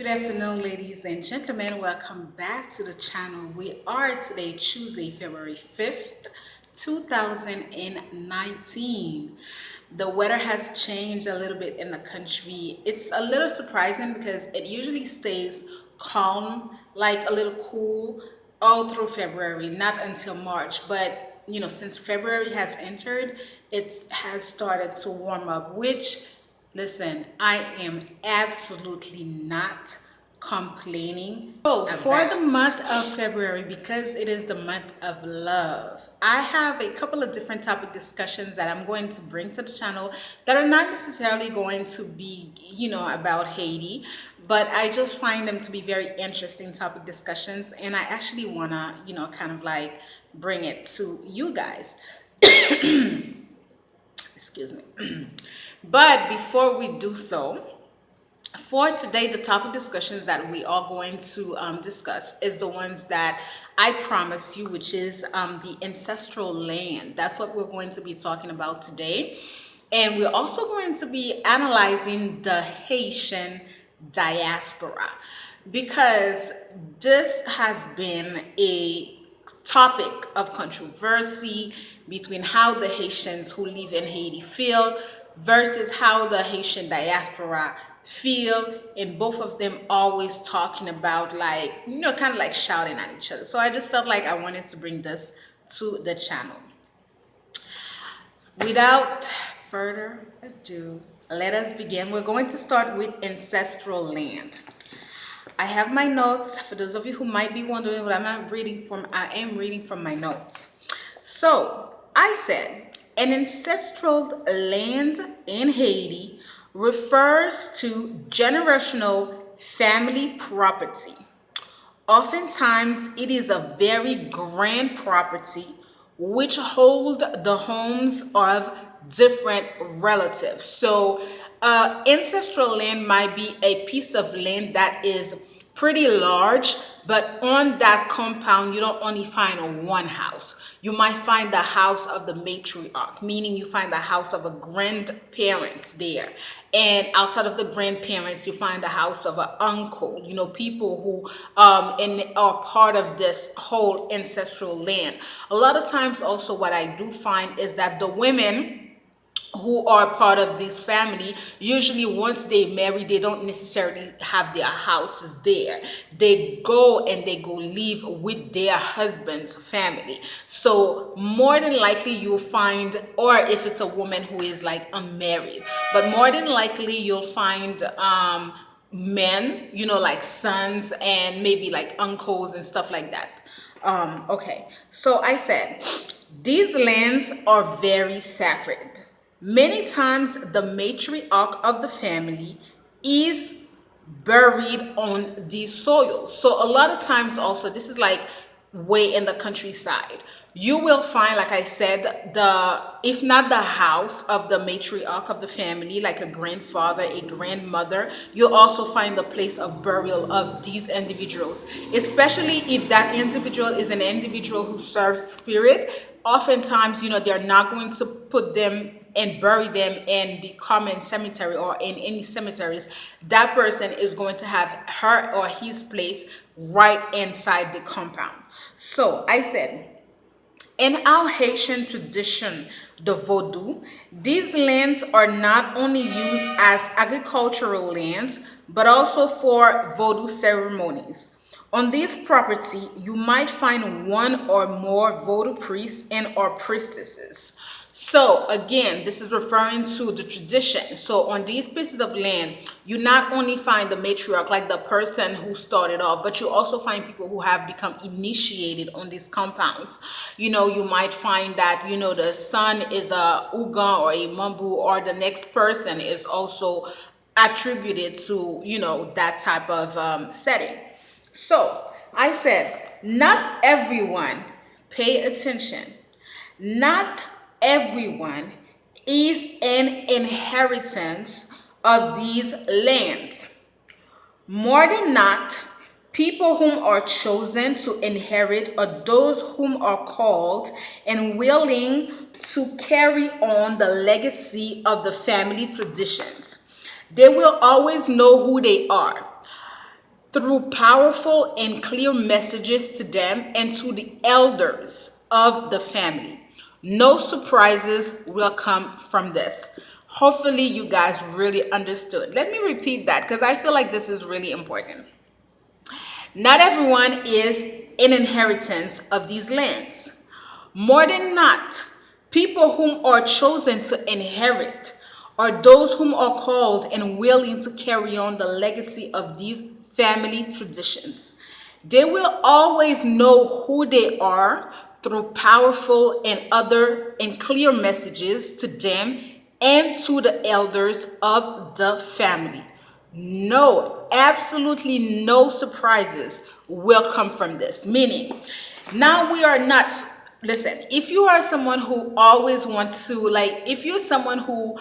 Good afternoon, ladies and gentlemen. Welcome back to the channel. We are today, Tuesday, February 5th, 2019. The weather has changed a little bit in the country. It's a little surprising because it usually stays calm, like a little cool all through February, not until March. But, since February has entered, it has started to warm up, which, listen, I am absolutely not complaining. So for the month of February, because it is the month of love, I have a couple of different topic discussions that I'm going to bring to the channel that are not necessarily going to be, about Haiti, but I just find them to be very interesting topic discussions, and I actually wanna, kind of like bring it to you guys. Excuse me. But before we do so, for today, the topic discussions that we are going to discuss is the ones that I promised you, which is the ancestral land. That's what we're going to be talking about today. And we're also going to be analyzing the Haitian diaspora, because this has been a topic of controversy between how the Haitians who live in Haiti feel versus how the Haitian diaspora feel, and both of them always talking about, like, kind of like shouting at each other. So I just felt like I wanted to bring this to the channel. Without further ado, let us begin. We're going to start with ancestral land. I have my notes. For those of you who might be wondering what I'm reading from, I am reading from my notes. So I said an ancestral land in Haiti refers to generational family property. Oftentimes, it is a very grand property which hold the homes of different relatives. So, ancestral land might be a piece of land that is pretty large, but on that compound, you don't only find one house. You might find the house of the matriarch, meaning you find the house of a grandparent there. And outside of the grandparents, you find the house of an uncle, people who are part of this whole ancestral land. A lot of times also what I do find is that the women who are part of this family, usually once they marry, they don't necessarily have their houses there. They go and they go live with their husband's family. So more than likely you'll find, or if it's a woman who is like unmarried, but more than likely you'll find men, like sons and maybe like uncles and stuff like that. Okay, so I said these lands are very sacred. Many times the matriarch of the family is buried on these soils. So a lot of times also, this is like way in the countryside, you will find, like I said, if not the house of the matriarch of the family, like a grandfather, a grandmother, you'll also find the place of burial of these individuals, especially if that individual is an individual who serves spirit. Oftentimes, they're not going to put them and bury them in the common cemetery or in any cemeteries. That person is going to have her or his place right inside the compound. So I said, in our Haitian tradition, the Vodou, these lands are not only used as agricultural lands, but also for Vodou ceremonies. On this property, you might find one or more Vodou priests and or priestesses. So again, this is referring to the tradition. So on these pieces of land, you not only find the matriarch, like the person who started off, but you also find people who have become initiated on these compounds. You might find that, the son is a Ugan or a Mambu, or the next person is also attributed to, that type of setting. So I said, not everyone, pay attention, not everyone is an inheritance of these lands. More than not, people whom are chosen to inherit are those whom are called and willing to carry on the legacy of the family traditions. They will always know who they are. through powerful and clear messages to them and to the elders of the family. No surprises will come from this. Hopefully, you guys really understood. Let me repeat that because I feel like this is really important. Not everyone is in inheritance of these lands. More than not, people whom are chosen to inherit are those whom are called and willing to carry on the legacy of these family traditions. They will always know who they are through powerful and other and clear messages to them and to the elders of the family. No, absolutely no surprises will come from this. Meaning, now we are not, listen, if you are someone who always wants to, like, if you're someone who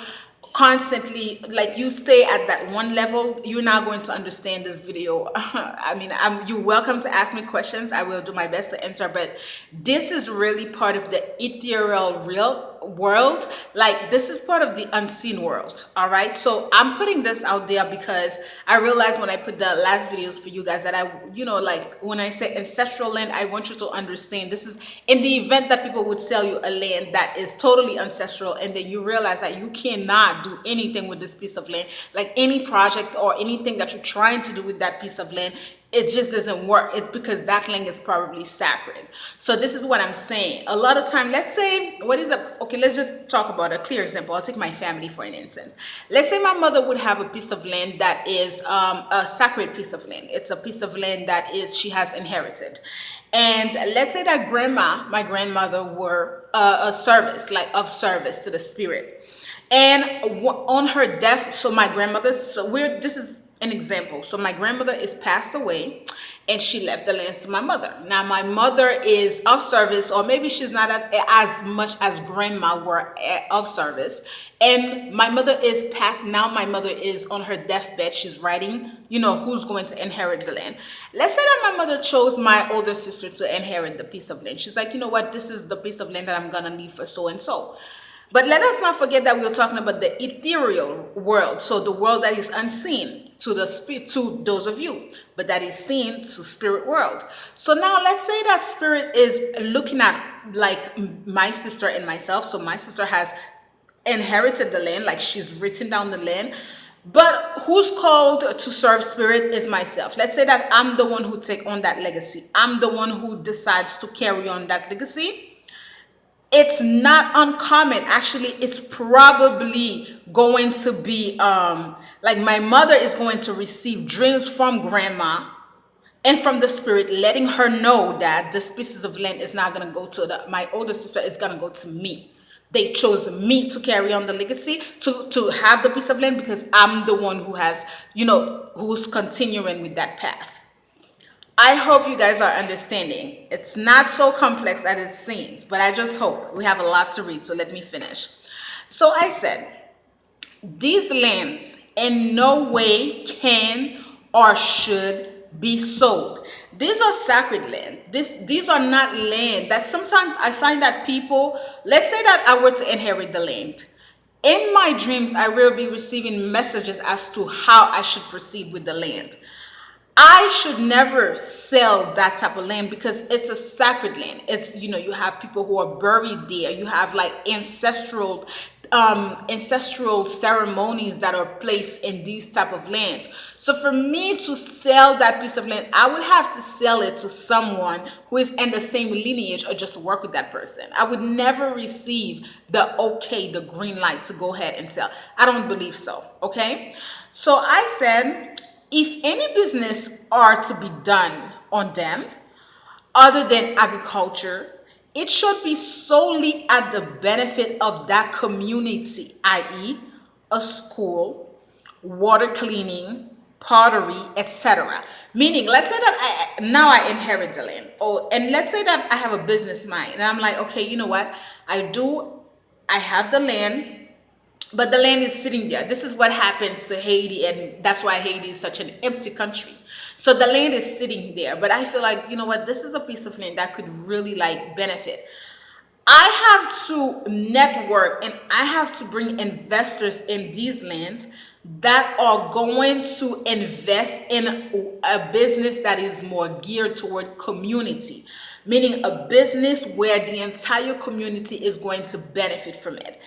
constantly, like, you stay at that one level, you're not going to understand this video. I mean, you're welcome to ask me questions. I will do my best to answer, but this is really part of the ethereal real world. Like, this is part of the unseen world. All right, so I'm putting this out there because I realized when I put the last videos for you guys that like, when I say ancestral land, I want you to understand this is in the event that people would sell you a land that is totally ancestral, and then you realize that you cannot do anything with this piece of land, like any project or anything that you're trying to do with that piece of land, it just doesn't work. It's because that land is probably sacred. So this is what I'm saying. A lot of time, let's say, okay, let's just talk about a clear example. I'll take my family for an instance. Let's say my mother would have a piece of land that is a sacred piece of land. It's a piece of land that she has inherited. And let's say that my grandmother were a service, like of service to the spirit. And on her death, so my grandmother, this is an example. So my grandmother is passed away and she left the lands to my mother. Now my mother is of service, or maybe she's not as much as grandma were of service. And my mother is passed. Now my mother is on her deathbed. She's writing, who's going to inherit the land. Let's say that my mother chose my older sister to inherit the piece of land. She's like, you know what? This is the piece of land that I'm going to leave for so and so. But let us not forget that we're talking about the ethereal world, so the world that is unseen to to those of you, but that is seen to spirit world. So now let's say that spirit is looking at, like, my sister and myself. So my sister has inherited the land, like she's written down the land. But who's called to serve spirit is myself. Let's say that I'm the one who take on that legacy. I'm the one who decides to carry on that legacy. It's not uncommon. Actually, it's probably going to be like my mother is going to receive dreams from grandma and from the spirit, letting her know that this pieces of land is not going to go to my older sister, is going to go to me. They chose me to carry on the legacy, to have the piece of land, because I'm the one who has, who's continuing with that path. I hope you guys are understanding. It's not so complex as it seems, but I just hope. We have a lot to read, so let me finish. So I said, these lands in no way can or should be sold. These are sacred land. These are not land that sometimes I find that people, let's say that I were to inherit the land. In my dreams, I will be receiving messages as to how I should proceed with the land. I should never sell that type of land because it's a sacred land. It's, you have people who are buried there. You have like ancestral ceremonies that are placed in these type of lands. So for me to sell that piece of land, I would have to sell it to someone who is in the same lineage or just work with that person. I would never receive the green light to go ahead and sell. I don't believe so. Okay. So I said, if any business are to be done on them other than agriculture, it should be solely at the benefit of that community, i.e., a school, water cleaning, pottery, etc. Meaning, let's say that I inherit the land, and let's say that I have a business mind, and I'm like, okay, you know what? I have the land, but the land is sitting there. This is what happens to Haiti, and that's why Haiti is such an empty country. So the land is sitting there, but I feel like, you know what, this is a piece of land that could really like benefit. I have to network and I have to bring investors in these lands that are going to invest in a business that is more geared toward community, meaning a business where the entire community is going to benefit from it.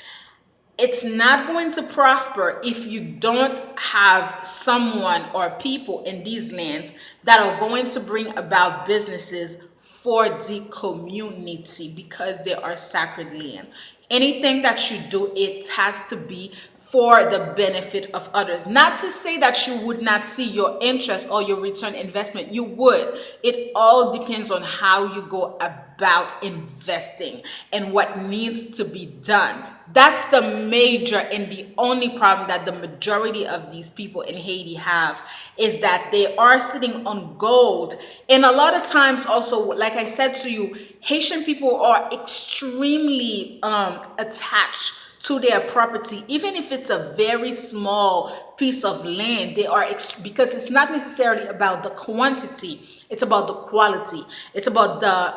It's not going to prosper if you don't have someone or people in these lands that are going to bring about businesses for the community, because they are sacred land. Anything that you do, it has to be for the benefit of others. Not to say that you would not see your interest or your return investment. You would. It all depends on how you go about investing and what needs to be done. That's the major and the only problem that the majority of these people in Haiti have, is that they are sitting on gold. And a lot of times also, like I said to you, Haitian people are extremely attached to their property, even if it's a very small piece of land. They are because it's not necessarily about the quantity, it's about the quality. It's about the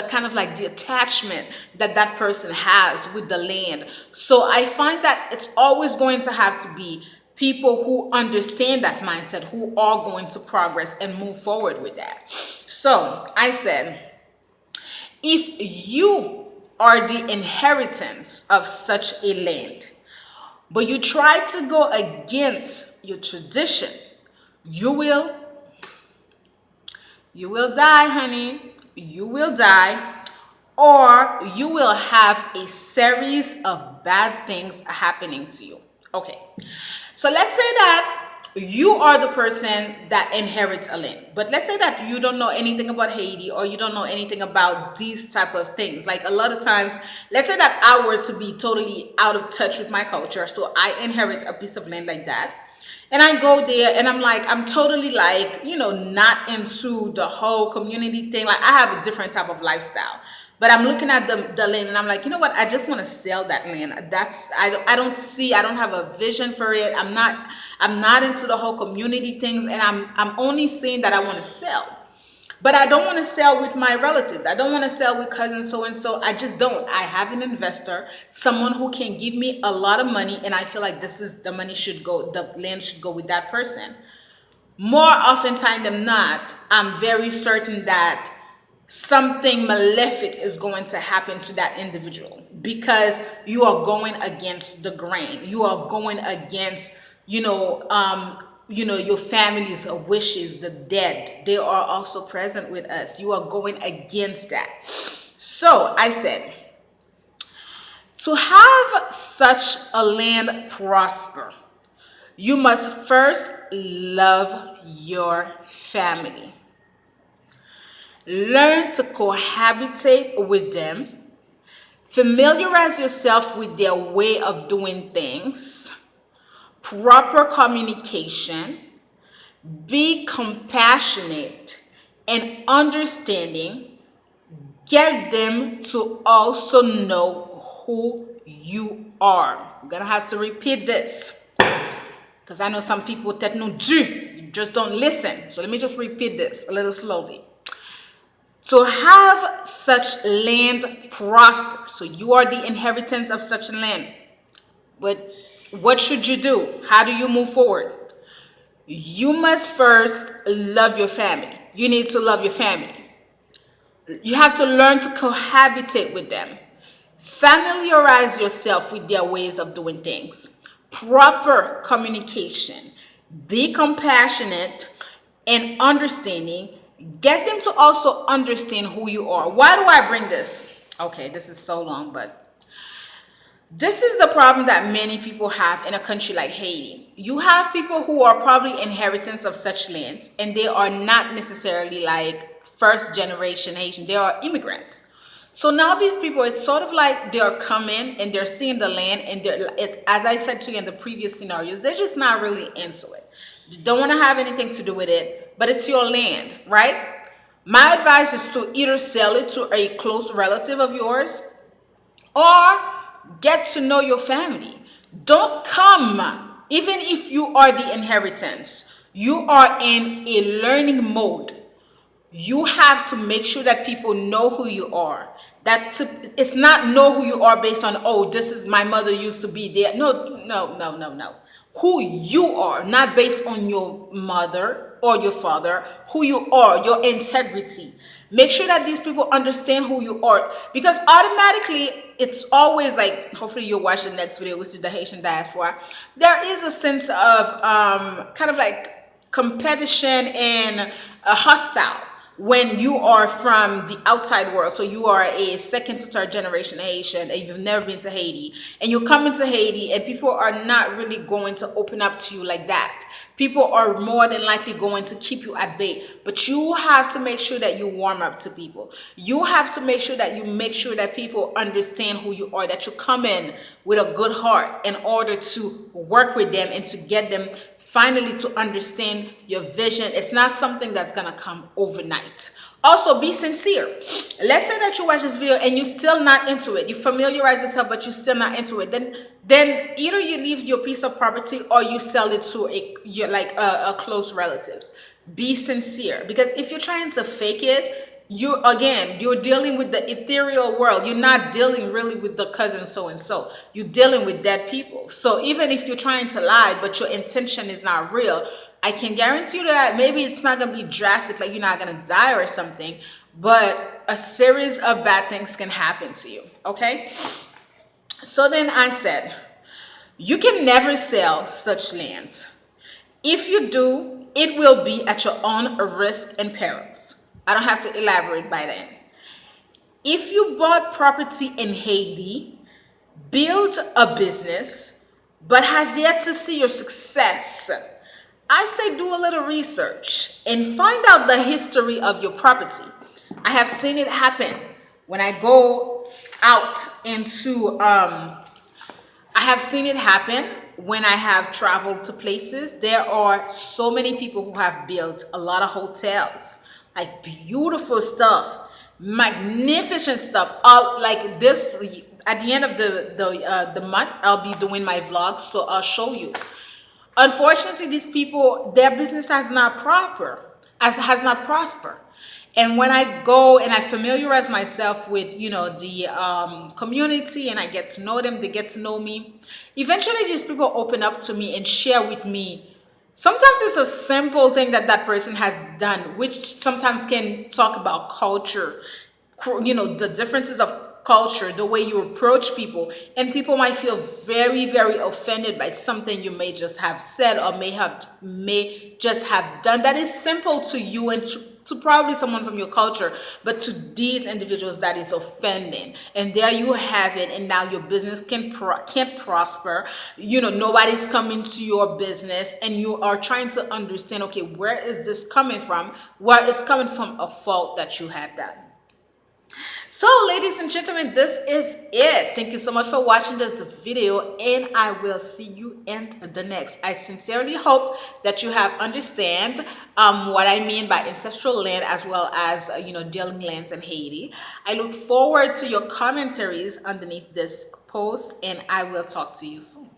kind of like the attachment that that person has with the land. So I find that it's always going to have to be people who understand that mindset, who are going to progress and move forward with that. So I said, if you are the inheritance of such a land, but you try to go against your tradition, you will die, honey. You will die, or you will have a series of bad things happening to you. Okay, so let's say that you are the person that inherits a land, but let's say that you don't know anything about Haiti, or you don't know anything about these type of things. Like a lot of times, let's say that I were to be totally out of touch with my culture, so I inherit a piece of land like that. And I go there and I'm like, I'm totally like, not into the whole community thing. Like I have a different type of lifestyle. But I'm looking at the land and I'm like, you know what? I just want to sell that land. I don't have a vision for it. I'm not into the whole community things, and I'm only saying that I want to sell. But I don't want to sell with my relatives. I don't want to sell with cousins so and so. I just don't. I have an investor, someone who can give me a lot of money, and I feel like this is the money should go, the land should go with that person. More often time than not, I'm very certain that something malefic is going to happen to that individual, because you are going against the grain. You are going against, your family's wishes. The dead, they are also present with us. You are going against that. So I said, to have such a land prosper, you must first love your family. Learn to cohabitate with them. Familiarize yourself with their way of doing things. Proper communication. Be compassionate and understanding. Get them to also know who you are. I'm gonna have to repeat this, because I know some people that know you just don't listen. So let me just repeat this a little slowly. To have such land prosper, so you are the inheritance of such land. But what should you do? How do you move forward? You must first love your family. You need to love your family. You have to learn to cohabitate with them. Familiarize yourself with their ways of doing things. Proper communication. Be compassionate and understanding. Get them to also understand who you are. Why do I bring this? Okay, this is so long, but this is the problem that many people have in a country like Haiti. You have people who are probably inheritance of such lands, and they are not necessarily like first generation Haitian. They are immigrants. So now these people, it's sort of like they're coming and they're seeing the land, and it's, as I said to you in the previous scenarios, they're just not really into it. They don't want to have anything to do with it, but it's your land, right? My advice is to either sell it to a close relative of yours, or get to know your family. Don't come, even if you are the inheritance, you are in a learning mode. You have to make sure that people know who you are. It's not know who you are based on, oh, this is my mother used to be there. No, no, no, no, no. Who you are, not based on your mother or your father, who you are, your integrity. Make sure that these people understand who you are, because automatically it's always like, hopefully you'll watch the next video, which is the Haitian diaspora. There is a sense of kind of like competition and hostile when you are from the outside world. So you are a second to third generation Haitian and you've never been to Haiti, and you come into Haiti and people are not really going to open up to you like that. People are more than likely going to keep you at bay. But you have to make sure that you warm up to people. You have to make sure that people understand who you are, that you come in with a good heart in order to work with them and to get them finally to understand your vision. It's not something that's gonna come overnight. Also, be sincere. Let's say that you watch this video and you're still not into it. You familiarize yourself, but you're still not into it. Then either you leave your piece of property or you sell it to a close relative. Be sincere, because if you're trying to fake it, you're dealing with the ethereal world. You're not dealing really with the cousin so and so. You're dealing with dead people. So even if you're trying to lie but your intention is not real, I can guarantee you that maybe it's not going to be drastic, like you're not going to die or something, but a series of bad things can happen to you. Okay, so then I said, you can never sell such lands. If you do, it will be at your own risk and perils. I don't have to elaborate by then. If you bought property in Haiti, build a business, but has yet to see your success, I say do a little research and find out the history of your property. I have seen it happen when I go out into I have seen it happen when I have traveled to places. There are so many people who have built a lot of hotels, like beautiful stuff, magnificent stuff. Like this, at the end of the month, I'll be doing my vlogs, so I'll show you. Unfortunately, these people, their business has not prospered. And when I go and I familiarize myself with, the community, and I get to know them, they get to know me, eventually these people open up to me and share with me. Sometimes it's a simple thing that person has done, which sometimes can talk about culture, the differences of culture, the way you approach people, and people might feel very, very offended by something you may just have said or may just have done that is simple to you and to probably someone from your culture, but to these individuals that is offending. And there you have it, and now your business can't prosper. Nobody's coming to your business, and you are trying to understand, okay, where is this coming from? Where it's coming from a fault that you have done. So, ladies and gentlemen, this is it. Thank you so much for watching this video, and I will see you in the next. I sincerely hope that you have understand what I mean by ancestral land, as well as dealing lands in Haiti. I look forward to your commentaries underneath this post, and I will talk to you soon.